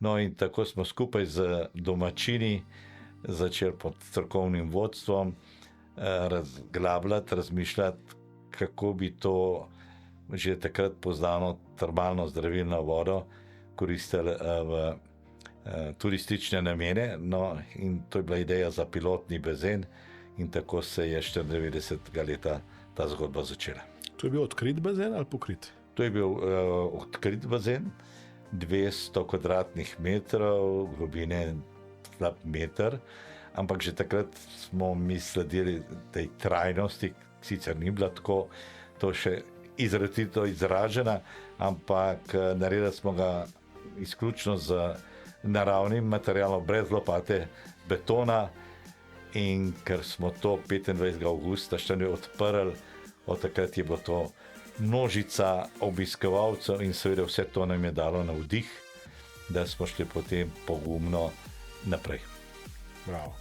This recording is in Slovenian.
No in tako smo skupaj z domačini začeli pod strokovnim vodstvom razglabljati, razmišljati, kako bi to že takrat poznano termalno zdravilno vodo koristili v turistične namene. No, in to je bila ideja za pilotni bazen in tako se je 94. leta ta zgodba začela. To je bil odkrit bazen ali pokrit? To je bil odkrit bazen, 200 kvadratnih metrov, globine slab meter, ampak že takrat smo mi sledili tej trajnosti, sicer ni bila tako, to še izrazito izražena, ampak naredili smo ga izključno z naravnim materialom, brez lopate, betona, in ker smo to 25. avgusta odprli, od takrat je bilo to množica obiskovalcev in seveda vse to nam je dalo navdih, da smo šli potem pogumno naprej. Bravo.